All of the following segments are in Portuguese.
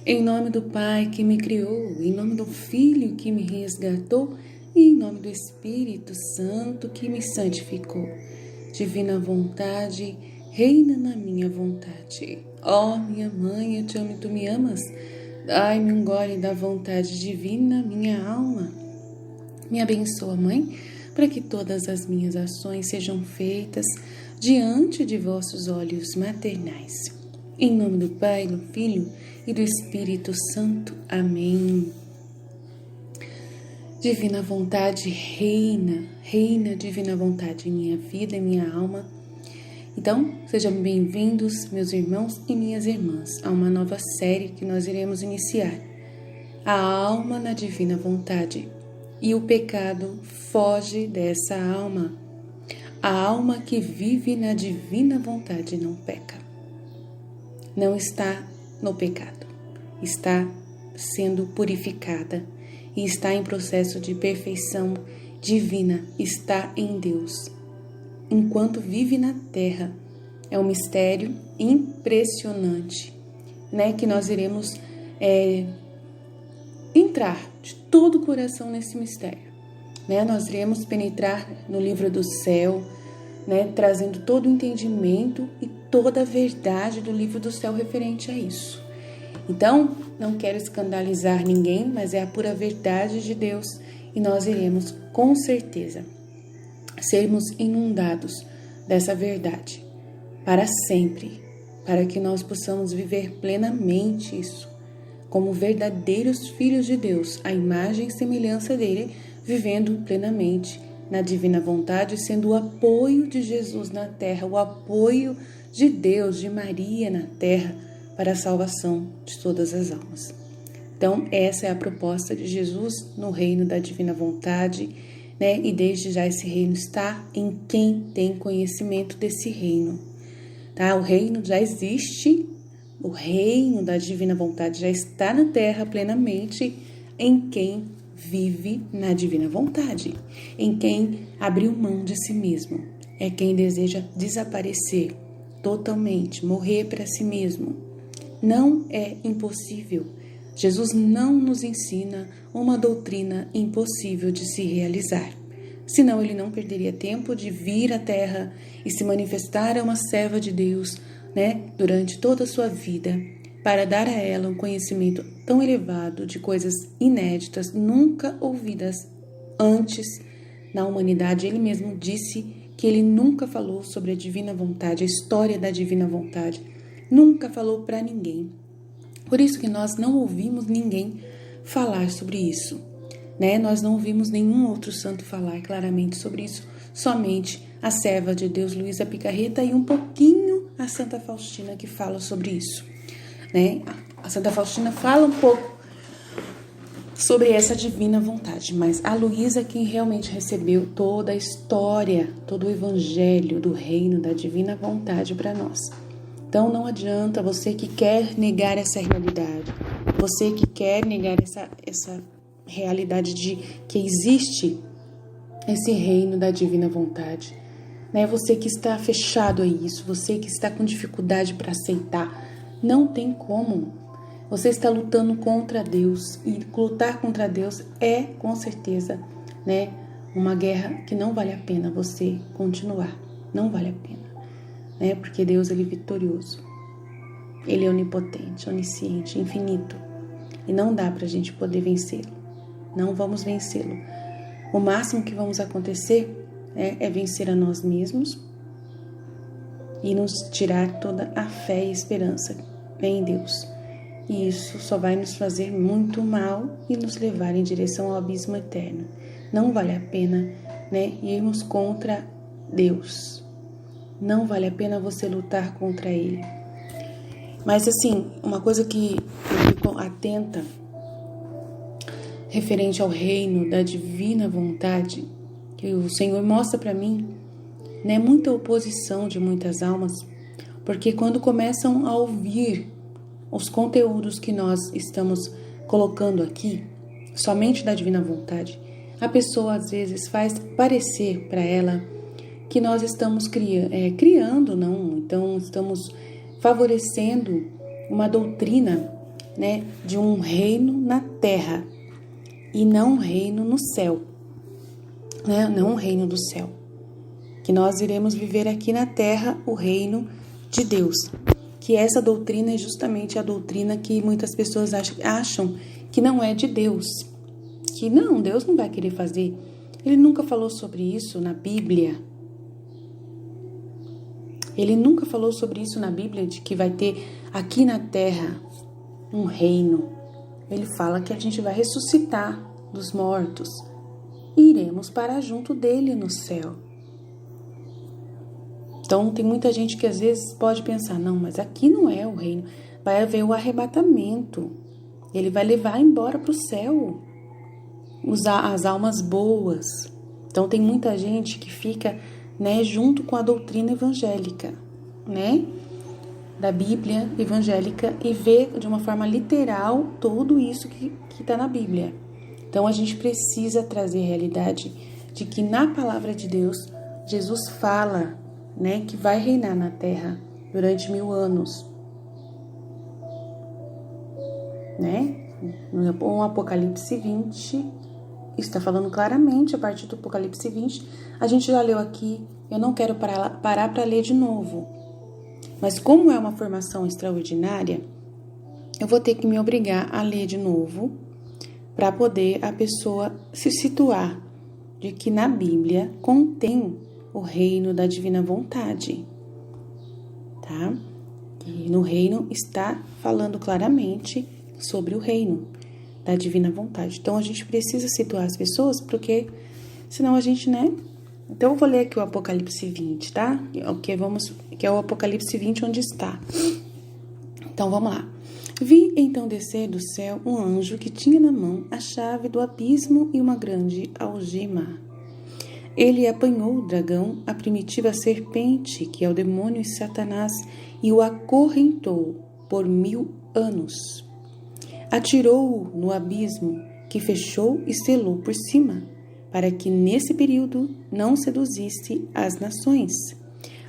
Em nome do Pai que me criou, em nome do Filho que me resgatou e em nome do Espírito Santo que me santificou. Divina vontade, reina na minha vontade. Ó minha mãe, eu te amo e tu me amas. Dai-me um gole da vontade divina, minha alma. Me abençoa, Mãe, para que todas as minhas ações sejam feitas diante de vossos olhos maternais. Em nome do Pai, do Filho e do Espírito Santo. Amém. Divina vontade, reina, divina vontade em minha vida e minha alma. Então, sejam bem-vindos, meus irmãos e minhas irmãs, a uma nova série que nós iremos iniciar. A alma na divina vontade. E o pecado foge dessa alma. A alma que vive na divina vontade não peca. Não está no pecado. Está sendo purificada e está em processo de perfeição divina. Está em Deus. Enquanto vive na terra. É um mistério impressionante, né? Que nós iremos entrar de todo o coração nesse mistério, né? Nós iremos penetrar no livro do céu, né? Trazendo todo o entendimento e toda a verdade do livro do céu referente a isso. Então, não quero escandalizar ninguém, mas é a pura verdade de Deus e nós iremos, com certeza, sermos inundados dessa verdade para sempre, para que nós possamos viver plenamente isso, como verdadeiros filhos de Deus, a imagem e semelhança dele, vivendo plenamente na divina vontade, sendo o apoio de Jesus na terra, o apoio de Deus, de Maria na terra, para a salvação de todas as almas. Então, essa é a proposta de Jesus no reino da divina vontade, né? E desde já esse reino está em quem tem conhecimento desse reino, tá? O reino já existe, o reino da divina vontade já está na terra plenamente em quem vive na divina vontade, em quem abriu mão de si mesmo, é quem deseja desaparecer totalmente, morrer para si mesmo. Não é impossível. Jesus não nos ensina uma doutrina impossível de se realizar. Senão ele não perderia tempo de vir à terra e se manifestar a uma serva de Deus, né, durante toda a sua vida, para dar a ela um conhecimento tão elevado de coisas inéditas, nunca ouvidas antes na humanidade. Ele mesmo disse que ele nunca falou sobre a divina vontade, a história da divina vontade. Nunca falou para ninguém. Por isso que nós não ouvimos ninguém falar sobre isso, né? Nós não ouvimos nenhum outro santo falar claramente sobre isso, somente a serva de Deus, Luísa Picarreta, e um pouquinho a Santa Faustina que fala sobre isso, né? A Santa Faustina fala um pouco sobre essa divina vontade, mas a Luísa é quem realmente recebeu toda a história, todo o evangelho do reino da divina vontade para nós. Então não adianta você que quer negar essa realidade, você que quer negar essa realidade de que existe esse reino da divina vontade, né? Você que está fechado a isso, você que está com dificuldade para aceitar, não tem como. Você está lutando contra Deus e lutar contra Deus é, com certeza, né, uma guerra que não vale a pena você continuar, não vale a pena. Porque Deus ele é vitorioso, ele é onipotente, onisciente, infinito, e não dá para a gente poder vencê-lo, não vamos vencê-lo. O máximo que vamos acontecer é vencer a nós mesmos e nos tirar toda a fé e esperança em Deus, e isso só vai nos fazer muito mal e nos levar em direção ao abismo eterno. Não vale a pena, irmos contra Deus. Não vale a pena você lutar contra ele. Mas assim, uma coisa que eu fico atenta referente ao reino da divina vontade, que o Senhor mostra para mim, muita oposição de muitas almas, porque quando começam a ouvir os conteúdos que nós estamos colocando aqui, somente da divina vontade, a pessoa às vezes faz parecer para ela que nós estamos criando, não, então estamos favorecendo uma doutrina né, de um reino na terra e não um reino no céu, né, não um reino do céu. Que nós iremos viver aqui na terra o reino de Deus. Que essa doutrina é justamente a doutrina que muitas pessoas acham que não é de Deus. Que não, Deus não vai querer fazer. Ele nunca falou sobre isso na Bíblia. Ele nunca falou sobre isso na Bíblia, de que vai ter aqui na terra um reino. Ele fala que a gente vai ressuscitar dos mortos e iremos para junto dele no céu. Então tem muita gente que às vezes pode pensar, não, mas aqui não é o reino. Vai haver o arrebatamento. Ele vai levar embora para o céu as almas boas. Então tem muita gente que fica, né, junto com a doutrina evangélica, né, da Bíblia evangélica, e vê de uma forma literal tudo isso que está na Bíblia. Então a gente precisa trazer a realidade de que na palavra de Deus, Jesus fala, né, que vai reinar na terra durante 1000 anos, né? No Apocalipse 20 está falando claramente, a partir do Apocalipse 20, a gente já leu aqui, eu não quero parar para ler de novo, mas como é uma formação extraordinária, eu vou ter que me obrigar a ler de novo, para poder a pessoa se situar de que na Bíblia contém o reino da divina vontade, tá? E no reino está falando claramente sobre o reino da divina vontade. Então, a gente precisa situar as pessoas, porque senão a gente, né? Então, eu vou ler aqui o Apocalipse 20, tá? Que é o Apocalipse 20 onde está. Então, vamos lá. Vi então descer do céu um anjo que tinha na mão a chave do abismo e uma grande algema. Ele apanhou o dragão, a primitiva serpente, que é o demônio e Satanás, e o acorrentou por 1000 anos. Atirou-o no abismo, que fechou e selou por cima, para que nesse período não seduzisse as nações,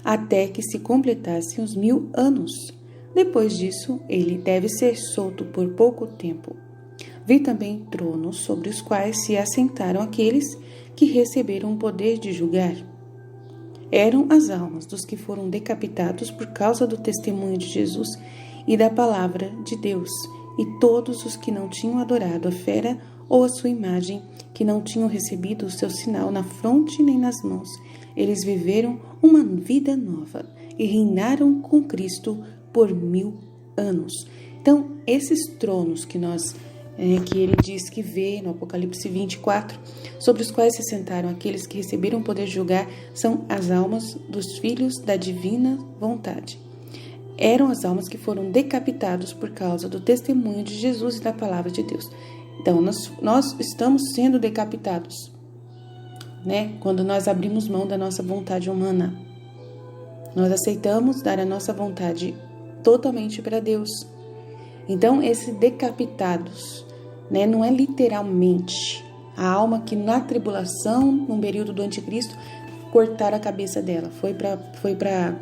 até que se completassem os 1000 anos. Depois disso, ele deve ser solto por pouco tempo. Vi também tronos sobre os quais se assentaram aqueles que receberam o poder de julgar. Eram as almas dos que foram decapitados por causa do testemunho de Jesus e da palavra de Deus, e todos os que não tinham adorado a fera ou a sua imagem, que não tinham recebido o seu sinal na fronte nem nas mãos. Eles viveram uma vida nova e reinaram com Cristo por 1000 anos. Então, esses tronos que ele diz que vê no Apocalipse 24, sobre os quais se sentaram aqueles que receberam o poder de julgar, são as almas dos filhos da divina vontade. Eram as almas que foram decapitados por causa do testemunho de Jesus e da palavra de Deus. Então, nós estamos sendo decapitados, né? Quando nós abrimos mão da nossa vontade humana. Nós aceitamos dar a nossa vontade totalmente para Deus. Então, esses decapitados, né, não é literalmente a alma que na tribulação, no período do anticristo, cortaram a cabeça dela. Foi para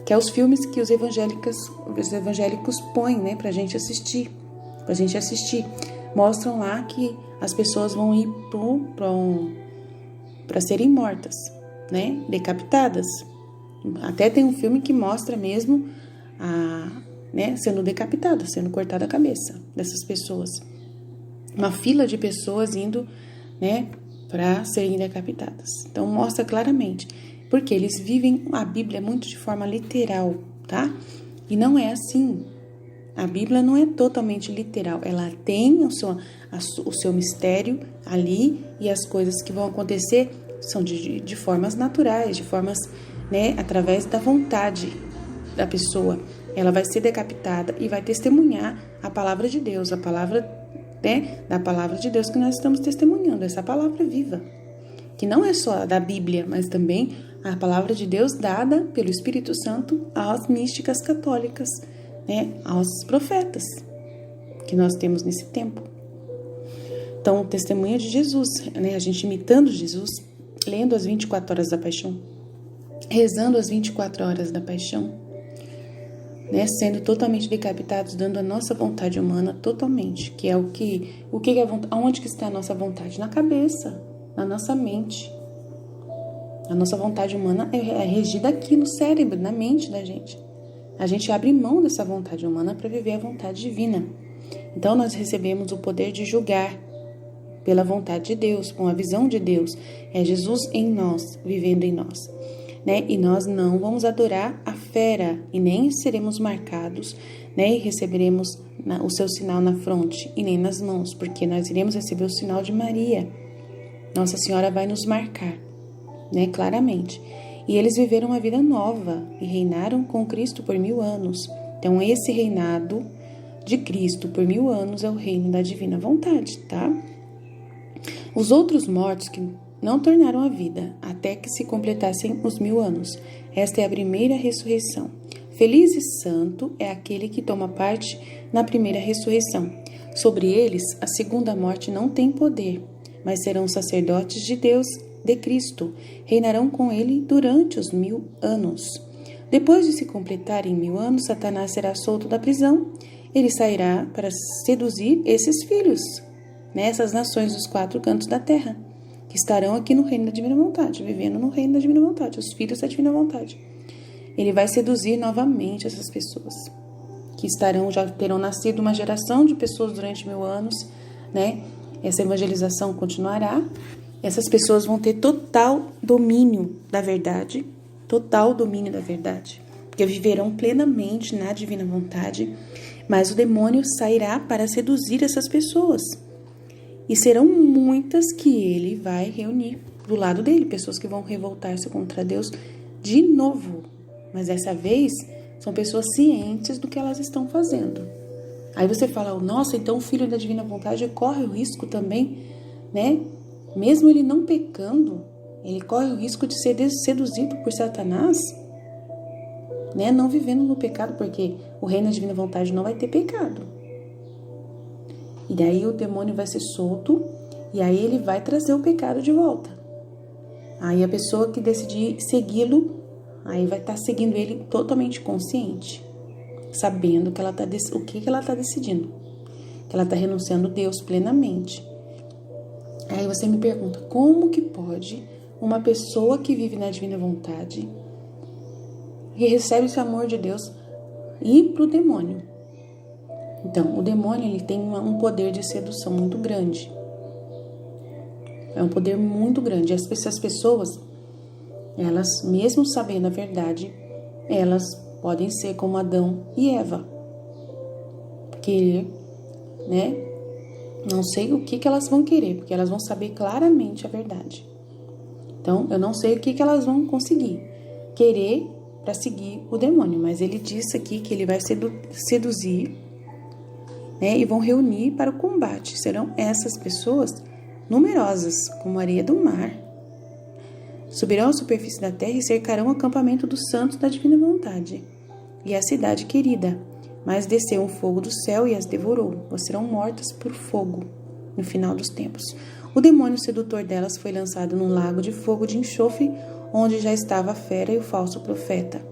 que é os filmes que os evangélicos põem, né, pra gente assistir. Mostram lá que as pessoas vão ir para serem mortas, né, decapitadas. Até tem um filme que mostra mesmo sendo decapitada, sendo cortada a cabeça dessas pessoas. Uma fila de pessoas indo, né, para serem decapitadas. Então, mostra claramente. Porque eles vivem a Bíblia muito de forma literal, tá? E não é assim. A Bíblia não é totalmente literal. Ela tem o seu mistério ali, e as coisas que vão acontecer são de formas naturais, de formas, né, através da vontade da pessoa. Ela vai ser decapitada e vai testemunhar a palavra de Deus, a palavra, né, da palavra de Deus que nós estamos testemunhando, essa palavra viva, que não é só da Bíblia, mas também a palavra de Deus dada pelo Espírito Santo às místicas católicas, né, aos profetas que nós temos nesse tempo. Então, o testemunho de Jesus, né, a gente imitando Jesus, lendo as 24 horas da paixão, rezando as 24 horas da paixão, né, sendo totalmente decapitados, dando a nossa vontade humana totalmente, que é aonde que está a nossa vontade? Na cabeça, na nossa mente. A nossa vontade humana é regida aqui no cérebro, na mente da gente. A gente abre mão dessa vontade humana para viver a vontade divina. Então nós recebemos o poder de julgar pela vontade de Deus, com a visão de Deus. É Jesus em nós, vivendo em nós. Né? E nós não vamos adorar a fera e nem seremos marcados, né? E receberemos o seu sinal na fronte e nem nas mãos, porque nós iremos receber o sinal de Maria. Nossa Senhora vai nos marcar, né? Claramente. E eles viveram uma vida nova e reinaram com Cristo por 1000 anos. Então esse reinado de Cristo por 1000 anos é o reino da divina vontade, tá? Os outros mortos que não tornaram a vida, até que se completassem os 1000 anos. Esta é a primeira ressurreição. Feliz e santo é aquele que toma parte na primeira ressurreição. Sobre eles, a segunda morte não tem poder, mas serão sacerdotes de Deus, de Cristo. Reinarão com ele durante os 1000 anos. Depois de se completarem 1000 anos, Satanás será solto da prisão. Ele sairá para seduzir esses filhos, nessas nações dos 4 cantos da terra, que estarão aqui no reino da divina vontade, vivendo no reino da divina vontade, os filhos da divina vontade. Ele vai seduzir novamente essas pessoas, que já terão nascido uma geração de pessoas durante 1000 anos, né? Essa evangelização continuará. Essas pessoas vão ter total domínio da verdade, porque viverão plenamente na divina vontade, mas o demônio sairá para seduzir essas pessoas. E serão muitas que ele vai reunir do lado dele, pessoas que vão revoltar-se contra Deus de novo. Mas dessa vez, são pessoas cientes do que elas estão fazendo. Aí você fala, nossa, então o filho da divina vontade corre o risco também, né? Mesmo ele não pecando, ele corre o risco de ser seduzido por Satanás, né? Não vivendo no pecado, porque o reino da divina vontade não vai ter pecado. E daí o demônio vai ser solto e aí ele vai trazer o pecado de volta. Aí a pessoa que decidir segui-lo, aí vai estar seguindo ele totalmente consciente, sabendo que o que ela está decidindo, que ela está renunciando a Deus plenamente. Aí você me pergunta, como que pode uma pessoa que vive na divina vontade, que recebe esse amor de Deus, ir para o demônio? Então, o demônio ele tem um poder de sedução muito grande. É um poder muito grande. Essas pessoas, elas, mesmo sabendo a verdade, elas podem ser como Adão e Eva. Querer, né? Não sei o que elas vão querer, porque elas vão saber claramente a verdade. Então, eu não sei o que elas vão conseguir querer para seguir o demônio. Mas ele disse aqui que ele vai seduzir, né, e vão reunir para o combate. Serão essas pessoas numerosas, como a areia do mar. Subirão à superfície da terra e cercarão o acampamento dos santos da divina vontade e a cidade querida. Mas desceu um fogo do céu e as devorou. Ou serão mortas por fogo no final dos tempos. O demônio sedutor delas foi lançado num lago de fogo de enxofre, onde já estava a fera e o falso profeta,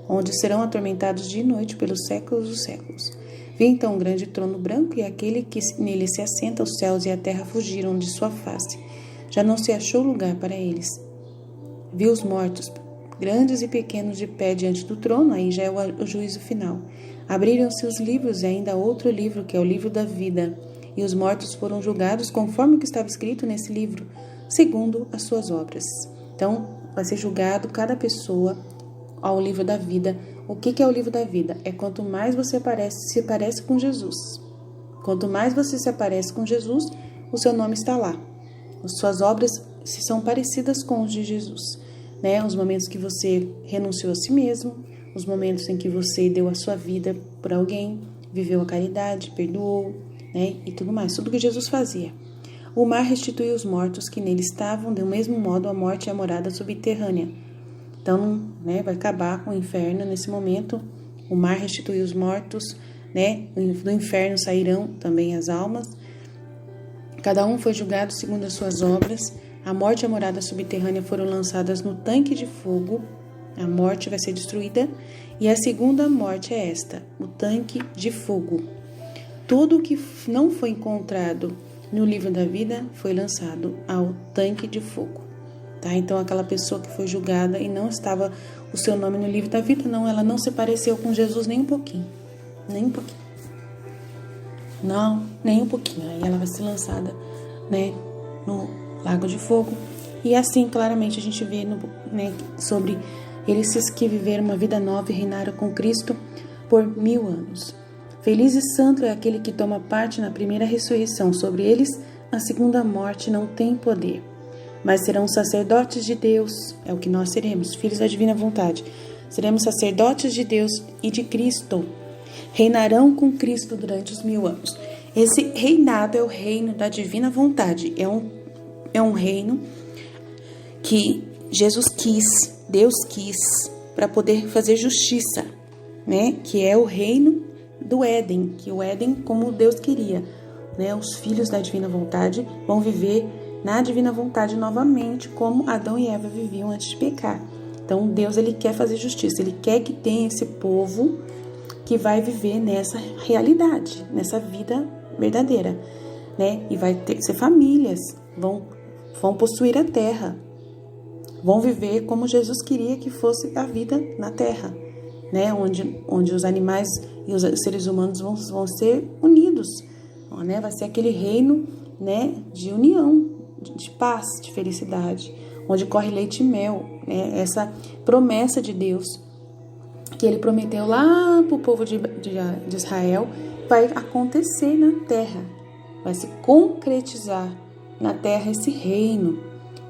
onde serão atormentados de noite pelos séculos dos séculos. Vi então um grande trono branco e aquele que nele se assenta, os céus e a terra fugiram de sua face. Já não se achou lugar para eles. Vi os mortos, grandes e pequenos, de pé diante do trono, aí já é o juízo final. Abriram-se os livros e ainda outro livro, que é o livro da vida, e os mortos foram julgados conforme o que estava escrito nesse livro, segundo as suas obras. Então, vai ser julgado cada pessoa ao livro da vida. O que é o livro da vida? É quanto mais você se parece com Jesus. Quanto mais você se parece com Jesus, o seu nome está lá. As suas obras se são parecidas com os de Jesus, né? Os momentos que você renunciou a si mesmo, os momentos em que você deu a sua vida por alguém, viveu a caridade, perdoou, né? E tudo mais, tudo que Jesus fazia. O mar restituiu os mortos que nele estavam, do mesmo modo a morte é a morada subterrânea. Então, né, vai acabar com o inferno nesse momento. O mar restituiu os mortos, né? Do inferno sairão também as almas. Cada um foi julgado segundo as suas obras. A morte e a morada subterrânea foram lançadas no tanque de fogo, A morte vai ser destruída. E a segunda morte é esta, o tanque de fogo. Tudo que não foi encontrado no livro da vida foi lançado ao tanque de fogo. Tá? Então, aquela pessoa que foi julgada e não estava o seu nome no livro da vida, não, ela não se pareceu com Jesus nem um pouquinho. Nem um pouquinho. Não, nem um pouquinho. Aí ela vai ser lançada, né, no lago de fogo. E assim, claramente, a gente vê sobre eles que viveram uma vida nova e reinaram com Cristo por 1000 anos. Feliz e santo é aquele que toma parte na primeira ressurreição. Sobre eles, a segunda morte não tem poder. Mas serão sacerdotes de Deus, é o que nós seremos, filhos da divina vontade. Seremos sacerdotes de Deus e de Cristo. Reinarão com Cristo durante os 1000 anos. Esse reinado é o reino da divina vontade. É um reino que Jesus quis, Deus quis, para poder fazer justiça, né? Que é o reino do Éden, que o Éden, como Deus queria, né? Os filhos da divina vontade vão viver na divina vontade novamente, como Adão e Eva viviam antes de pecar. Então, Deus, ele quer fazer justiça, ele quer que tenha esse povo que vai viver nessa realidade, nessa vida verdadeira, né? E vai ser famílias, vão possuir a terra, vão viver como Jesus queria que fosse a vida na terra, né? Onde os animais e os seres humanos vão ser unidos, né? Vai ser aquele reino, né, de união, de paz, de felicidade, onde corre leite e mel, né? Essa promessa de Deus que ele prometeu lá para o povo de Israel vai acontecer na terra, vai se concretizar na terra esse reino.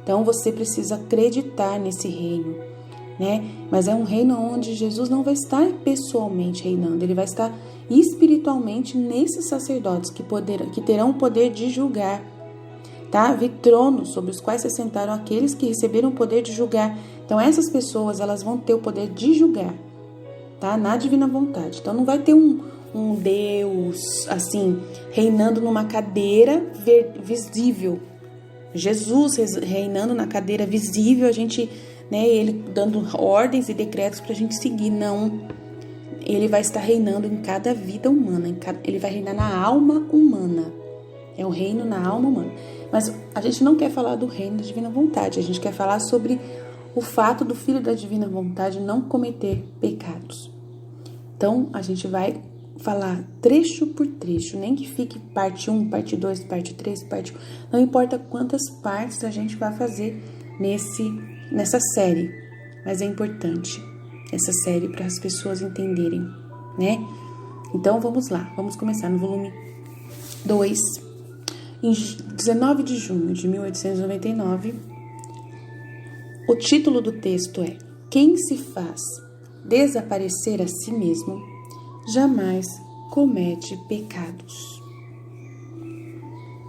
Então você precisa acreditar nesse reino, né? Mas é um reino onde Jesus não vai estar pessoalmente reinando, ele vai estar espiritualmente nesses sacerdotes que terão o poder de julgar, tá? Vi tronos sobre os quais se sentaram aqueles que receberam o poder de julgar. Então essas pessoas, elas vão ter o poder de julgar, tá? Na divina vontade. Então não vai ter um Deus assim reinando numa cadeira visível. Jesus reinando na cadeira visível, a gente, né, ele dando ordens e decretos para a gente seguir. Não, ele vai estar reinando em cada vida humana, ele vai reinar na alma humana. É um reino na alma humana. Mas a gente não quer falar do reino da divina vontade, a gente quer falar sobre o fato do filho da divina vontade não cometer pecados. Então, a gente vai falar trecho por trecho, nem que fique parte 1, parte 2, parte 3, parte 1, não importa quantas partes a gente vai fazer nessa série, mas é importante essa série para as pessoas entenderem, né? Então vamos lá, vamos começar no volume 2, em 19 de junho de 1899, o título do texto é: Quem se faz desaparecer a si mesmo jamais comete pecados.